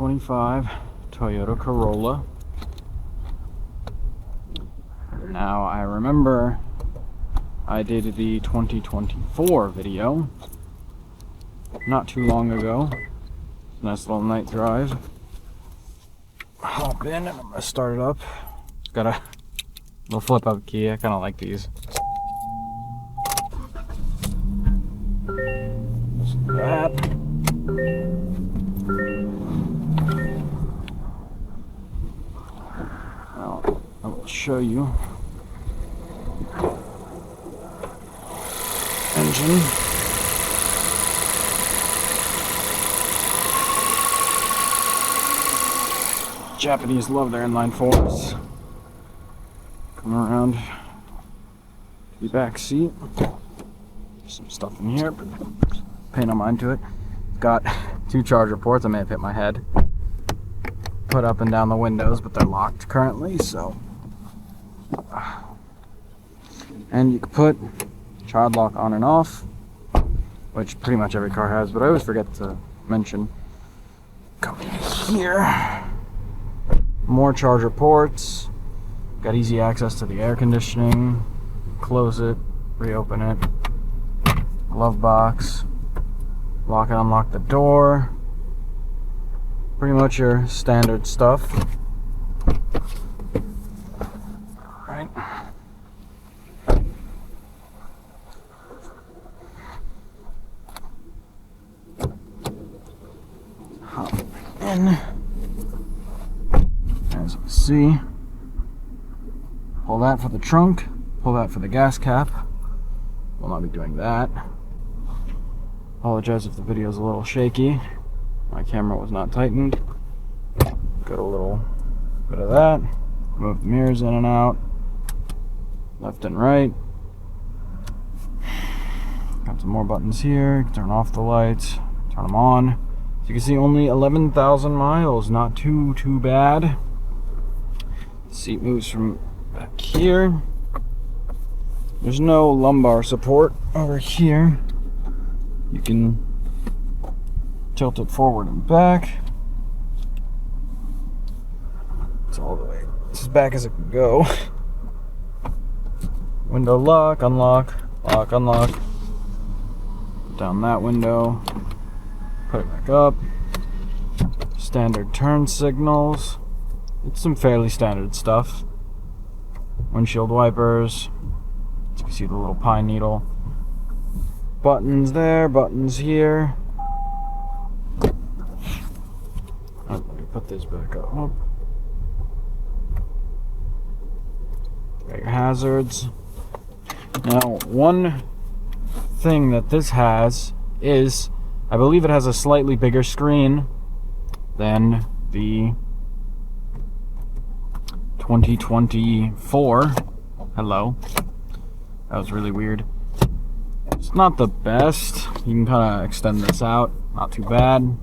2025 Toyota Corolla. Now I remember I did the 2024 video not too long ago. Nice little night drive. Hop in and I'm gonna start it up. Got a little flip up key. I kind of like these. Just that. Now I will show you engine. Japanese love their inline fours. Come around to the back seat. Some stuff in here, but pay no mind to it. Got 2 charger ports. I may have hit my head. Put up and down the windows, but they're locked currently, so. And you can put child lock on and off, which pretty much every car has, but I always forget to mention. Coming here. More charger ports. Got easy access to the air conditioning. Close it, reopen it. Glove box. Lock and unlock the door. Pretty much your standard stuff. Right. Hop in. As you can see, pull that for the trunk, pull that for the gas cap. We'll not be doing that. Apologize if the video is a little shaky. My camera was not tightened. Got a little bit of that. Move the mirrors in and out, left and right. Got some more buttons here. Turn off the lights, turn them on. As you can see, only 11,000 miles. Not too bad. Seat moves from back here. There's no lumbar support over here. You can tilt it forward and back. It's all the way as back as it can go. Window lock, unlock, lock, unlock. Down that window. Put it back up. Standard turn signals. It's some fairly standard stuff. Windshield wipers. As you can see, the little pine needle. Buttons there, buttons here. Let me put this back up. Got your hazards. Now, one thing that this has is, I believe it has a slightly bigger screen than the 2024. Hello. That was really weird. It's not the best. You can kind of extend this out. Not too bad.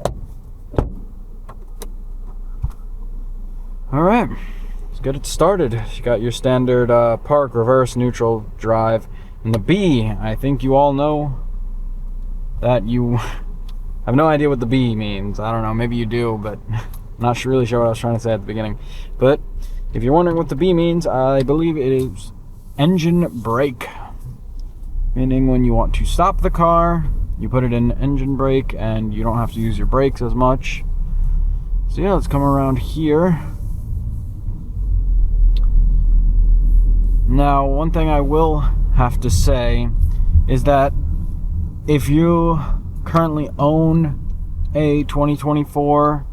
Alright. Let's get it started. You got your standard park, reverse, neutral, drive. And the B, I think you all know that you have no idea what the B means. I don't know. Maybe you do, but I'm not really sure what I was trying to say at the beginning. But if you're wondering what the B means, I believe it is engine brake. Meaning when you want to stop the car, you put it in engine brake and you don't have to use your brakes as much. So yeah, let's come around here. Now, one thing I will have to say is that if you currently own a 2024,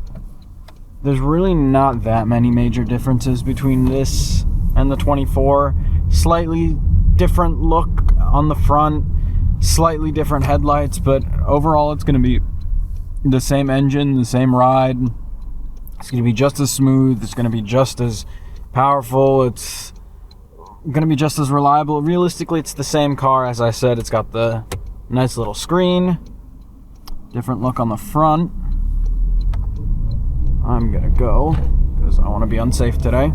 there's really not that many major differences between this and the 24. Slightly different look on the front, slightly different headlights, but overall it's going to be the same engine, the same ride. It's going to be just as smooth, it's going to be just as powerful, it's going to be just as reliable. Realistically, it's the same car. As I said, it's got the nice little screen, different look on the front. I'm gonna go because I want to be unsafe today.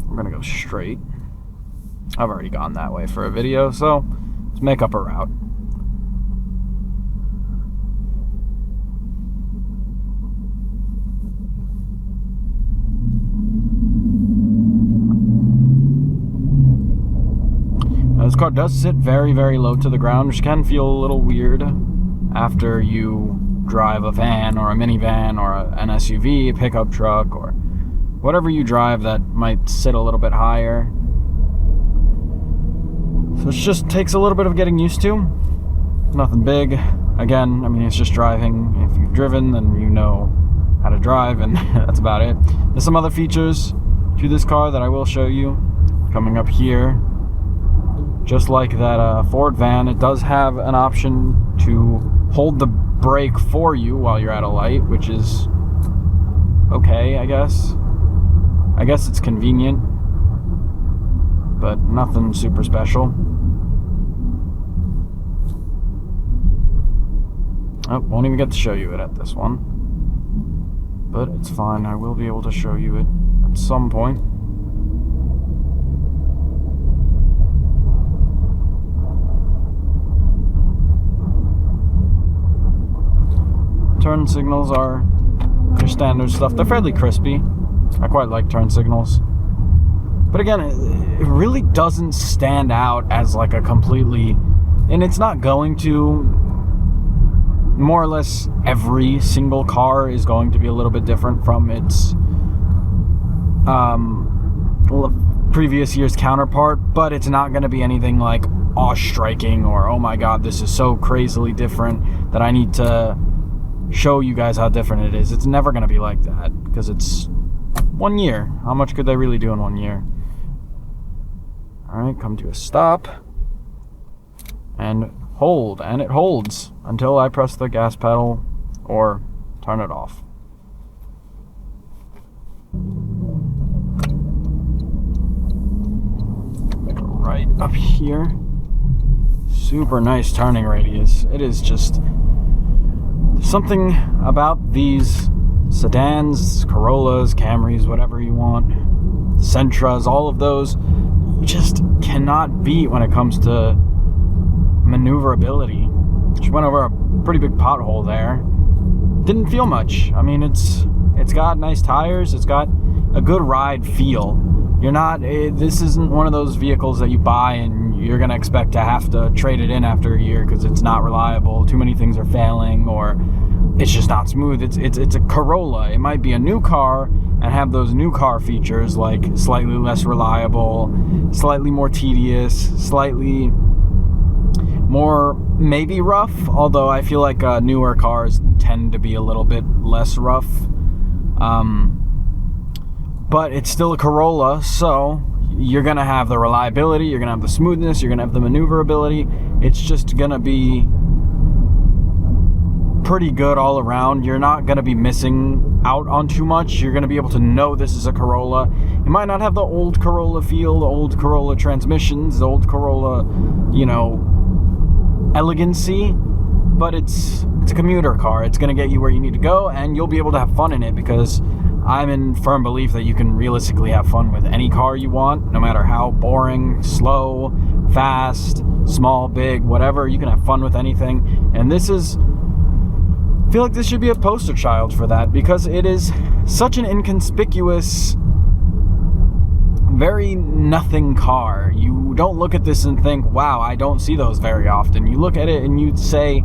I'm gonna go straight. I've already gone that way for a video, so let's make up a route. This car does sit very, very low to the ground, which can feel a little weird after you drive a van or a minivan or an SUV, a pickup truck, or whatever you drive that might sit a little bit higher. So it just takes a little bit of getting used to. Nothing big. Again, I mean, it's just driving. If you've driven, then you know how to drive, and that's about it. There's some other features to this car that I will show you coming up here. Just like that Ford van, it does have an option to hold the brake for you while you're at a light, which is okay, I guess. I guess it's convenient, but nothing super special. Oh, won't even get to show you it at this one. But it's fine, I will be able to show you it at some point. Turn signals are your standard stuff. They're fairly crispy. I quite like turn signals. But again, it really doesn't stand out as like a completely... And it's not going to. More or less every single car is going to be a little bit different from its previous year's counterpart, but it's not going to be anything like awe-striking or, oh my god, this is so crazily different that I need to show you guys how different it is. It's never going to be like that because it's 1 year. How much could they really do in 1 year? Alright, come to a stop and hold, and it holds until I press the gas pedal or turn it off. Make a right up here. Super nice turning radius. It is just something about these sedans, Corollas, Camrys, whatever you want, Sentras, all of those, you just cannot beat when it comes to maneuverability. Just went over a pretty big pothole there. Didn't feel much. I mean, it's got nice tires. It's got a good ride feel. You're not. This isn't one of those vehicles that you buy and you're gonna expect to have to trade it in after a year because it's not reliable. Too many things are failing, or it's just not smooth. It's a Corolla. It might be a new car and have those new car features like slightly less reliable, slightly more tedious, slightly more maybe rough, although I feel like newer cars tend to be a little bit less rough. But it's still a Corolla, so you're gonna have the reliability, you're gonna have the smoothness, you're gonna have the maneuverability. It's just gonna be pretty good all around. You're not gonna be missing out on too much. You're gonna be able to know this is a Corolla. It might not have the old Corolla feel, the old Corolla transmissions, the old Corolla, elegancy, but it's a commuter car. It's going to get you where you need to go, and you'll be able to have fun in it, because I'm in firm belief that you can realistically have fun with any car you want, no matter how boring, slow, fast, small, big, whatever. You can have fun with anything, and I feel like this should be a poster child for that, because it is such an inconspicuous, very nothing car. You don't look at this and think, wow, I don't see those very often. You look at it and you'd say,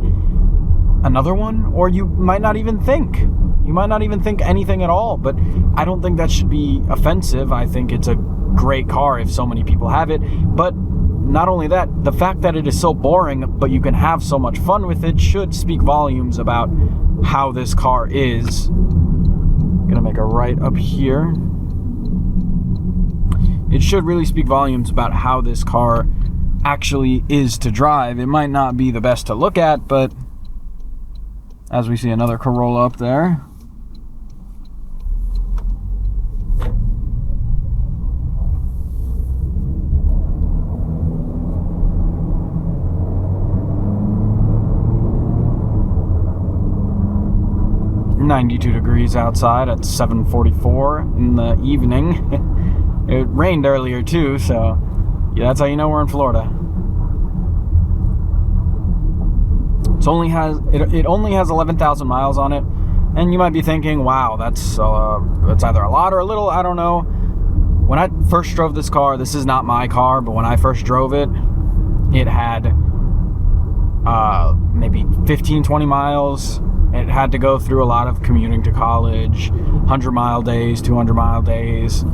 another one? Or you might not even think. You might not even think anything at all, but I don't think that should be offensive. I think it's a great car if so many people have it. But not only that, the fact that it is so boring, but you can have so much fun with it, should speak volumes about how this car is. I'm gonna make a right up here. It should really speak volumes about how this car actually is to drive. It might not be the best to look at, but as we see another Corolla up there. .92 degrees outside at 7:44 in the evening. It rained earlier too, so yeah, that's how you know we're in Florida. It only has 11,000 miles on it, and you might be thinking, wow, that's either a lot or a little. I don't know. When I first drove this car, this is not my car, but when I first drove it, it had maybe 15, 20 miles. It had to go through a lot of commuting to college, 100-mile days, 200-mile days.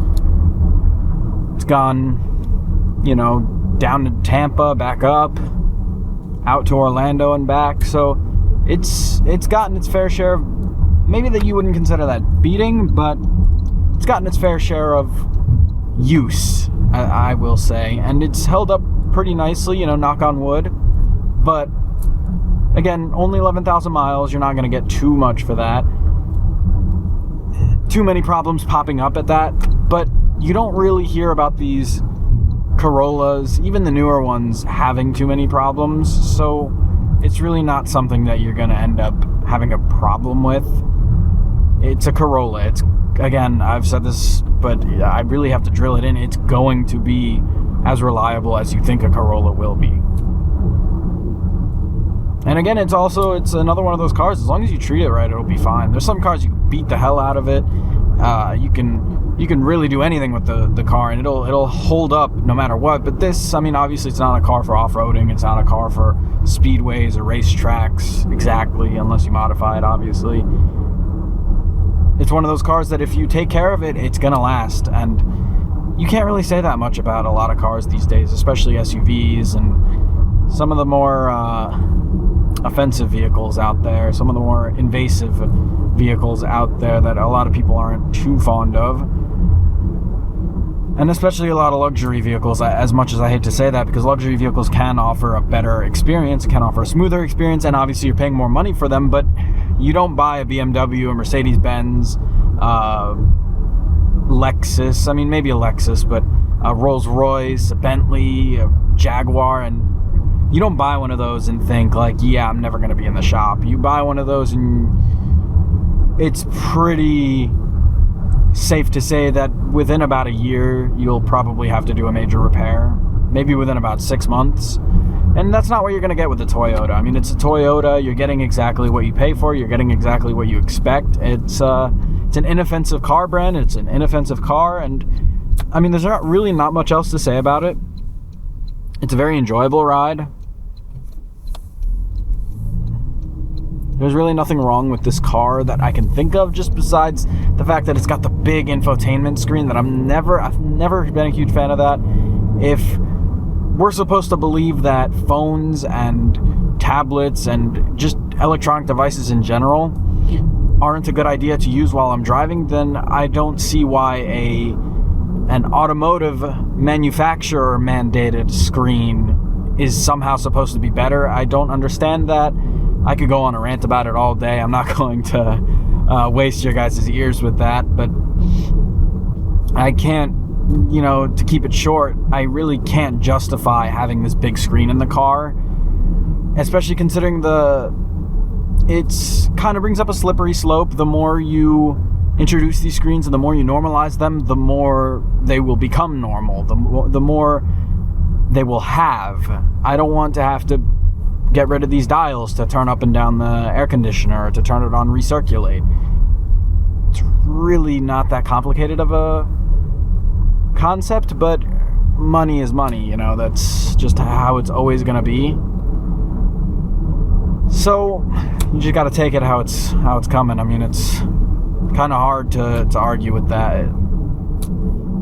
It's gone, you know, down to Tampa, back up, out to Orlando and back. So it's gotten its fair share of, maybe that you wouldn't consider that beating, but it's gotten its fair share of use, I will say. And it's held up pretty nicely, you know, knock on wood. But again, only 11,000 miles. You're not going to get too much for that. Too many problems popping up at that. But you don't really hear about these Corollas, even the newer ones, having too many problems. So it's really not something that you're going to end up having a problem with. It's a Corolla. It's, again, I've said this, but I really have to drill it in. It's going to be as reliable as you think a Corolla will be. And again, it's another one of those cars. As long as you treat it right, it'll be fine. There's some cars you can beat the hell out of it. You can really do anything with the car, and it'll hold up no matter what. But this, I mean, obviously, it's not a car for off-roading. It's not a car for speedways or racetracks exactly, unless you modify it, obviously. It's one of those cars that if you take care of it, it's gonna last. And you can't really say that much about a lot of cars these days, especially SUVs and some of the more offensive vehicles out there, some of the more invasive vehicles out there that a lot of people aren't too fond of. And especially a lot of luxury vehicles, as much as I hate to say that, because luxury vehicles can offer a better experience, can offer a smoother experience, and obviously you're paying more money for them, but you don't buy a BMW, a Mercedes-Benz, Lexus, I mean maybe a Lexus, but a Rolls-Royce, a Bentley, a Jaguar, and you don't buy one of those and think like, yeah, I'm never going to be in the shop. You buy one of those and it's pretty safe to say that within about a year, you'll probably have to do a major repair. Maybe within about 6 months. And that's not what you're going to get with the Toyota. I mean, it's a Toyota. You're getting exactly what you pay for. You're getting exactly what you expect. It's an inoffensive car brand. It's an inoffensive car. And, I mean, there's not much else to say about it. It's a very enjoyable ride. There's really nothing wrong with this car that I can think of, just besides the fact that it's got the big infotainment screen that I've never been a huge fan of that. If we're supposed to believe that phones and tablets and just electronic devices in general aren't a good idea to use while I'm driving, then I don't see why an automotive manufacturer mandated screen is somehow supposed to be better. I don't understand that. I could go on a rant about it all day. I'm not going to waste your guys' ears with that, but I can't, to keep it short, I really can't justify having this big screen in the car, especially considering it's kind of brings up a slippery slope. The more you introduce these screens and the more you normalize them, the more they will become normal, the more they will have. I don't want to have to get rid of these dials to turn up and down the air conditioner, to turn it on recirculate. It's really not that complicated of a concept, but money is money, that's just how it's always going to be. So you just got to take it how it's coming. I mean, it's kind of hard to argue with that.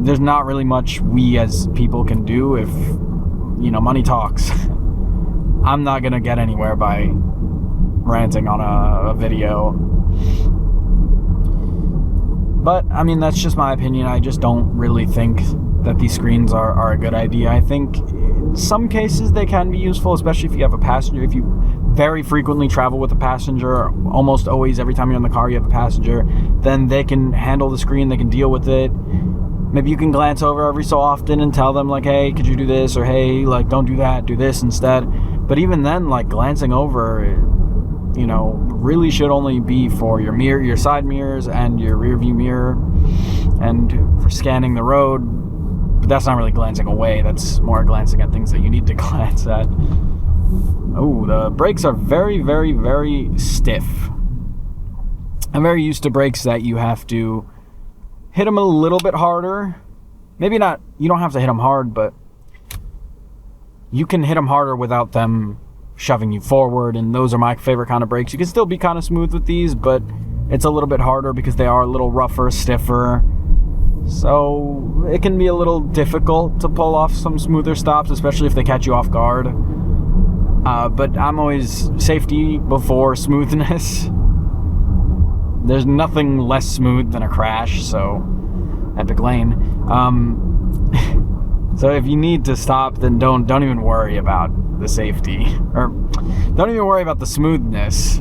There's not really much we as people can do if money talks. I'm not gonna get anywhere by ranting on a video. But I mean, that's just my opinion. I just don't really think that these screens are a good idea. I think in some cases they can be useful, especially if you have a passenger. If you very frequently travel with a passenger, almost always every time you're in the car you have a passenger, then they can handle the screen, they can deal with it. Maybe you can glance over every so often and tell them like, hey, could you do this? Or hey, like, don't do that, do this instead. But even then, like, glancing over, really should only be for your mirror, your side mirrors and your rear view mirror, and for scanning the road. But that's not really glancing away. That's more glancing at things that you need to glance at. Oh, the brakes are very, very, very stiff. I'm very used to brakes that you have to hit them a little bit harder. Maybe not, you don't have to hit them hard, but you can hit them harder without them shoving you forward, and those are my favorite kind of brakes. You can still be kind of smooth with these, but it's a little bit harder because they are a little rougher, stiffer. So it can be a little difficult to pull off some smoother stops, especially if they catch you off guard. But I'm always safety before smoothness. There's nothing less smooth than a crash, so epic lane. So if you need to stop, then don't even worry about the safety, or don't even worry about the smoothness.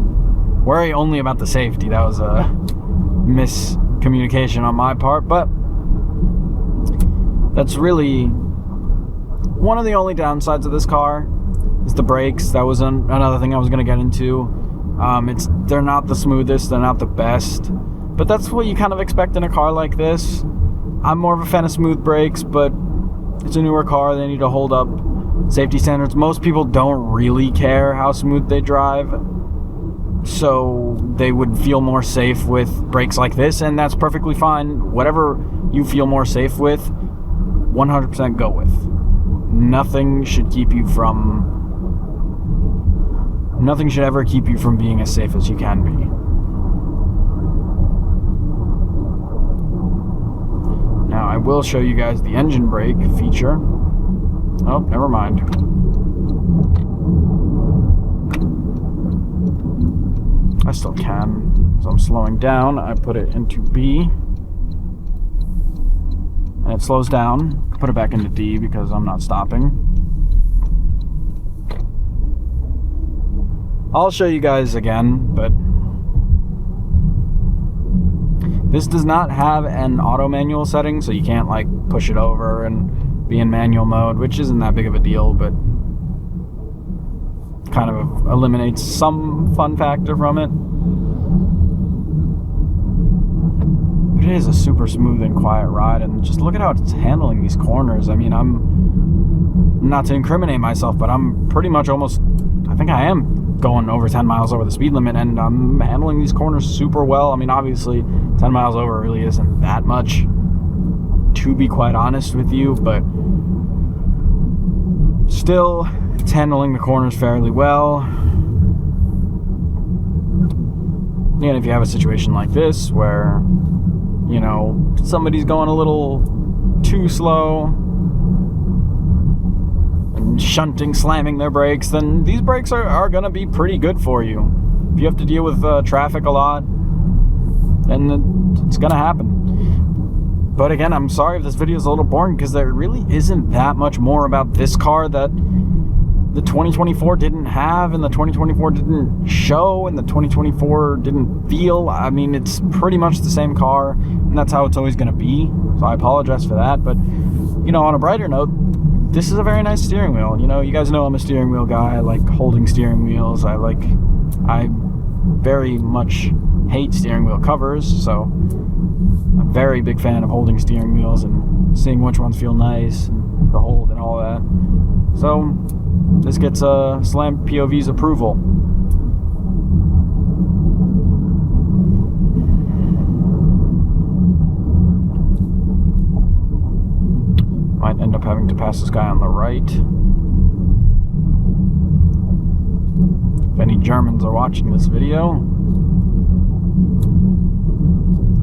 Worry only about the safety. That was a miscommunication on my part, but that's really one of the only downsides of this car is the brakes. That was another thing I was going to get into. They're not the smoothest, they're not the best, but that's what you kind of expect in a car like this. I'm more of a fan of smooth brakes, but it's a newer car. They need to hold up safety standards. Most people don't really care how smooth they drive, so they would feel more safe with brakes like this, and that's perfectly fine. Whatever you feel more safe with, 100% go with. Nothing should ever keep you from being as safe as you can be. Now, I will show you guys the engine brake feature. Oh, never mind. I still can. So I'm slowing down. I put it into B. And it slows down. Put it back into D because I'm not stopping. I'll show you guys again, but this does not have an auto manual setting, so you can't like push it over and be in manual mode, which isn't that big of a deal, but kind of eliminates some fun factor from it. But it is a super smooth and quiet ride, and just look at how it's handling these corners. I mean, I'm not to incriminate myself, but I'm pretty much I think I am going over 10 miles over the speed limit, and I'm handling these corners super well. I mean, obviously 10 miles over really isn't that much, to be quite honest with you, but still, it's handling the corners fairly well. And if you have a situation like this where, you know, somebody's going a little too slow and shunting, slamming their brakes, then these brakes are going to be pretty good for you. If you have to deal with traffic a lot, then it's going to happen. But again, I'm sorry if this video is a little boring, because there really isn't that much more about this car that the 2024 didn't have, and the 2024 didn't show, and the 2024 didn't feel. I mean, it's pretty much the same car, and that's how it's always going to be. So I apologize for that. But, you know, on a brighter note, this is a very nice steering wheel. You know, you guys know I'm a steering wheel guy. I like holding steering wheels. I very much hate steering wheel covers, so I'm a very big fan of holding steering wheels and seeing which ones feel nice and to hold and all that. So this gets Slam POV's approval. Might end up having to pass this guy on the right. If any Germans are watching this video,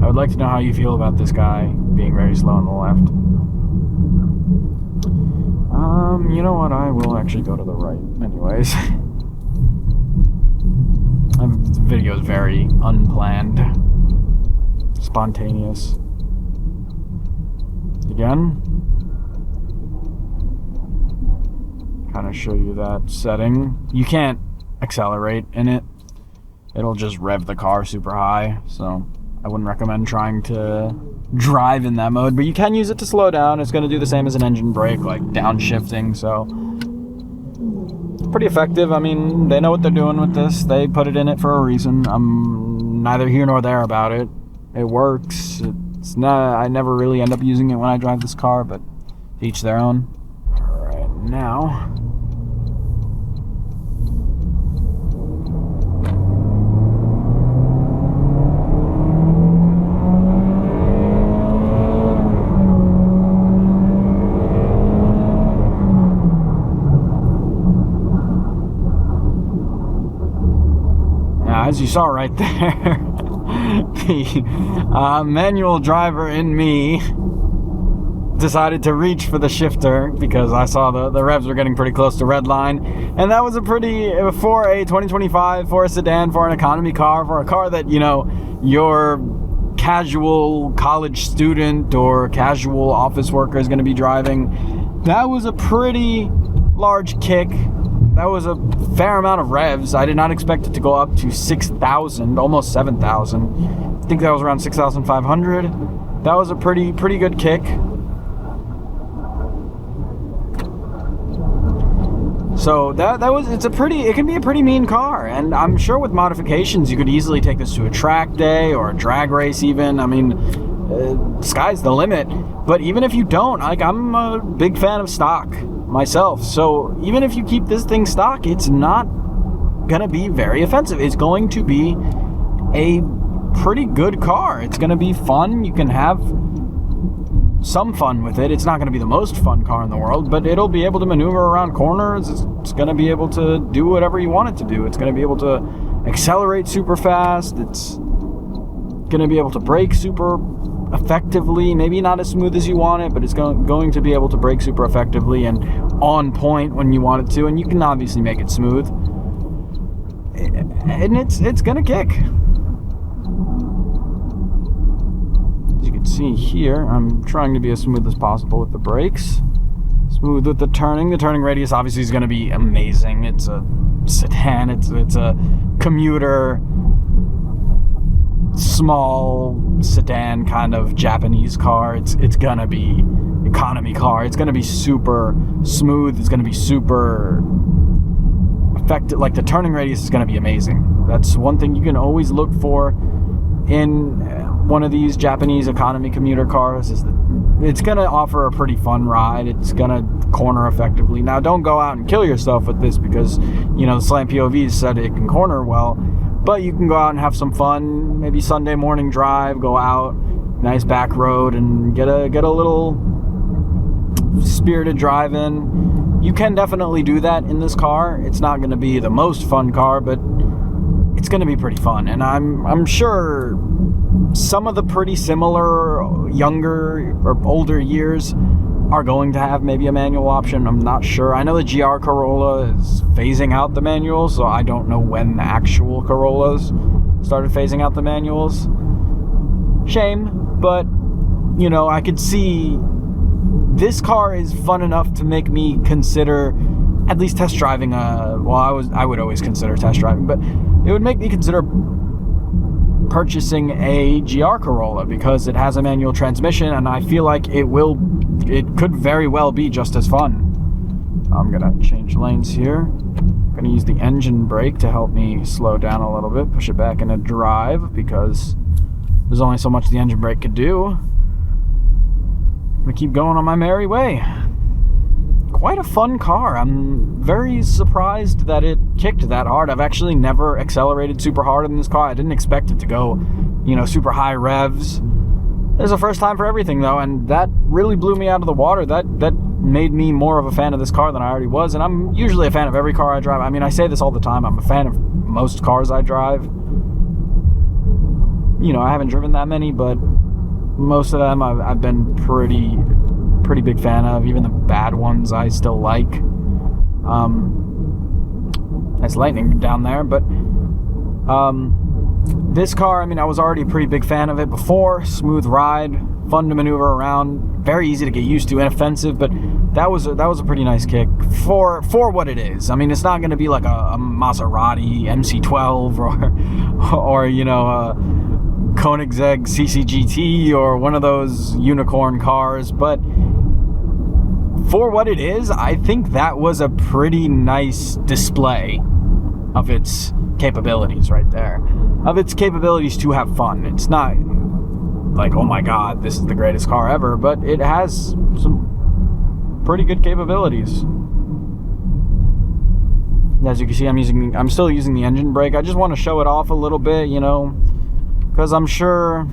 I would like to know how you feel about this guy being very slow on the left. You know what? I will actually go to the right anyways. This video is very unplanned, spontaneous. Again, kind of show you that setting. You can't accelerate in it. It'll just rev the car super high, so I wouldn't recommend trying to drive in that mode, but you can use it to slow down. It's going to do the same as an engine brake, like downshifting, so pretty effective. I mean, they know what they're doing with this. They put it in it for a reason. I'm neither here nor there about it. It works. It's not, I never really end up using it when I drive this car, but each their own. All right, now as you saw right there, the manual driver in me decided to reach for the shifter because I saw the revs were getting pretty close to red line, and that was for a 2025, for a sedan, for an economy car, for a car that, you know, your casual college student or casual office worker is going to be driving. That was a pretty large kick. That was a fair amount of revs. I did not expect it to go up to 6,000, almost 7,000. I think that was around 6,500. That was a pretty good kick. So it can be a pretty mean car, and I'm sure with modifications you could easily take this to a track day or a drag race even. I mean, sky's the limit. But even if you don't, like, I'm a big fan of stock myself, so even if you keep this thing stock, it's not gonna be very offensive. It's going to be a pretty good car. It's gonna be fun. You can have some fun with it. It's not going to be the most fun car in the world, but it'll be able to maneuver around corners. It's going to be able to do whatever you want it to do. It's going to be able to accelerate super fast. It's going to be able to brake super effectively. Maybe not as smooth as you want it, but it's going to be able to brake super effectively and on point when you want it to. And you can obviously make it smooth. And it's going to kick. See here, I'm trying to be as smooth as possible with the brakes. Smooth with the turning. The turning radius obviously is going to be amazing. It's a sedan. It's a commuter, small sedan kind of Japanese car. It's going to be economy car. It's going to be super smooth. It's going to be super effective. Like, the turning radius is going to be amazing. That's one thing you can always look for in one of these Japanese economy commuter cars, is that it's going to offer a pretty fun ride. It's going to corner effectively. Now, don't go out and kill yourself with this because, you know, the Slant POV said it can corner well, but you can go out and have some fun. Maybe Sunday morning drive, go out, nice back road, and get a little spirited drive in. You can definitely do that in this car. It's not going to be the most fun car, but it's going to be pretty fun. And I'm sure some of the pretty similar younger or older years are going to have maybe a manual option. I'm not sure. I know the GR Corolla is phasing out the manuals, so I don't know when the actual Corollas started phasing out the manuals. Shame, but, you know, I could see this car is fun enough to make me consider at least test driving I would always consider test driving, but it would make me consider purchasing a GR Corolla because it has a manual transmission, and I feel like it could very well be just as fun. I'm gonna change lanes here. I'm gonna use the engine brake to help me slow down a little bit, push it back into drive because there's only so much the engine brake could do. I'm gonna keep going on my merry way. Quite a fun car. I'm very surprised that it kicked that hard. I've actually never accelerated super hard in this car. I didn't expect it to go, you know, super high revs. There's a first time for everything, though, and that really blew me out of the water. That made me more of a fan of this car than I already was, and I'm usually a fan of every car I drive. I mean, I say this all the time. I'm a fan of most cars I drive. You know, I haven't driven that many, but most of them I've been pretty big fan of. Even the bad ones I still like. Nice lightning down there, but this car, I mean, I was already a pretty big fan of it before. Smooth ride, fun to maneuver around, very easy to get used to, inoffensive, but that was a pretty nice kick for what it is. I mean, it's not going to be like a Maserati MC12 or you know, a Koenigsegg CCGT or one of those unicorn cars, but for what it is, I think that was a pretty nice display of its capabilities right there. Of its capabilities to have fun. It's not like, oh my god, this is the greatest car ever, but it has some pretty good capabilities. As you can see, I'm still using the engine brake. I just want to show it off a little bit, you know, because I'm sure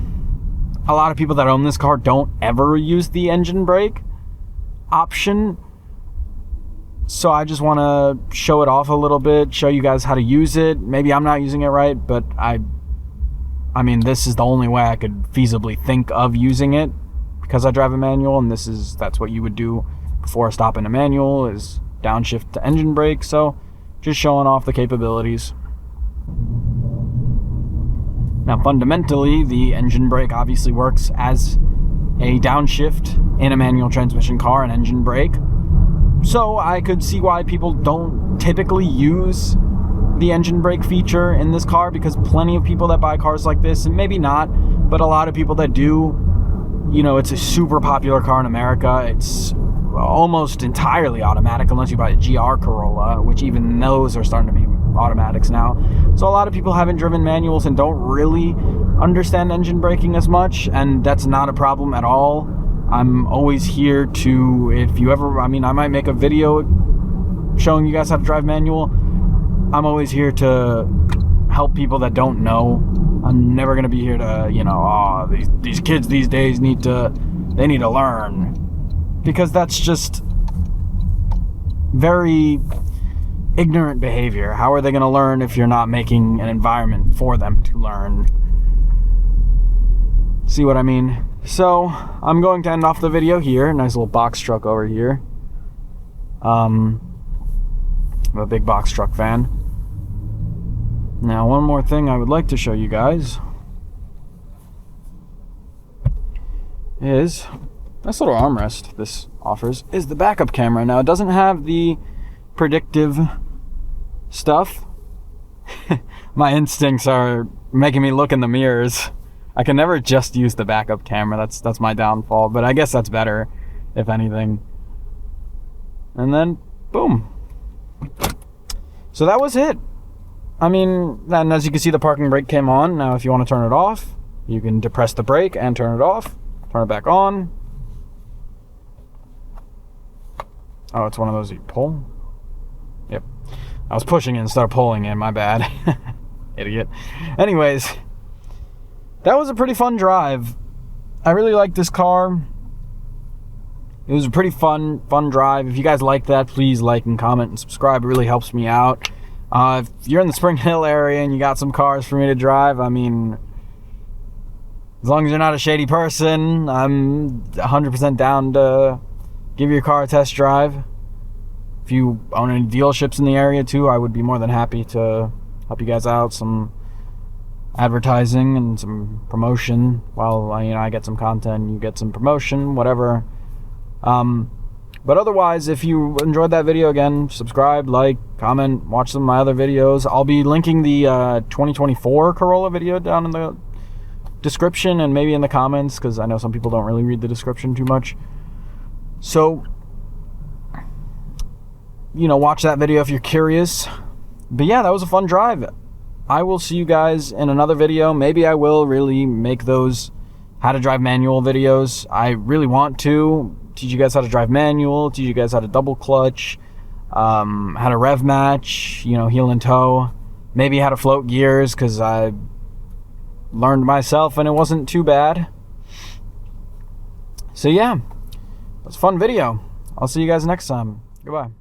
a lot of people that own this car don't ever use the engine brake option. So I just want to show it off a little bit, show you guys how to use it. Maybe I'm not using it right, but I mean, this is the only way I could feasibly think of using it because I drive a manual, and that's what you would do before stopping a manual, is downshift to engine brake. So just showing off the capabilities. Now, fundamentally, the engine brake obviously works as a downshift in a manual transmission car, an engine brake. So I could see why people don't typically use the engine brake feature in this car, because plenty of people that buy cars like this, and maybe not, but a lot of people that do, you know, it's a super popular car in America. It's almost entirely automatic unless you buy a GR Corolla, which even those are starting to be automatics now. So a lot of people haven't driven manuals and don't really understand engine braking as much, and that's not a problem at all. I'm always here to, if you ever, I might make a video showing you guys how to drive manual. I'm always here to help people that don't know. I'm never going to be here to, you know, these kids these days need to learn. Because that's just very ignorant behavior. How are they going to learn if you're not making an environment for them to learn? See what I mean? So, I'm going to end off the video here. Nice little box truck over here. I'm a big box truck fan. Now, one more thing I would like to show you guys is nice little armrest this offers is the backup camera. Now, it doesn't have the predictive stuff. My instincts are making me look in the mirrors. I can never just use the backup camera. That's my downfall, but I guess that's better, if anything. And then, boom. So that was it. I mean, and as you can see, the parking brake came on. Now, if you want to turn it off, you can depress the brake and turn it off. Turn it back on. Oh, it's one of those you pull? Yep. I was pushing it instead of pulling it. My bad. Idiot. Anyways, that was a pretty fun drive. I really like this car. It was a pretty fun drive. If you guys like that, please like and comment and subscribe. It really helps me out. If you're in the Spring Hill area and you got some cars for me to drive, I mean, as long as you're not a shady person, I'm 100% down to give your car a test drive. If you own any dealerships in the area too, I would be more than happy to help you guys out. Some advertising and some promotion. While I get some content, you get some promotion, whatever. But otherwise, if you enjoyed that video, again, subscribe, like, comment, watch some of my other videos. I'll be linking the 2024 Corolla video down in the description and maybe in the comments, because I know some people don't really read the description too much. So, watch that video if you're curious. But yeah, that was a fun drive. I will see you guys in another video. Maybe I will really make those how to drive manual videos. I really want to teach you guys how to drive manual, teach you guys how to double clutch, how to rev match, heel and toe, maybe how to float gears, because I learned myself and it wasn't too bad. So yeah, it was a fun video. I'll see you guys next time. Goodbye.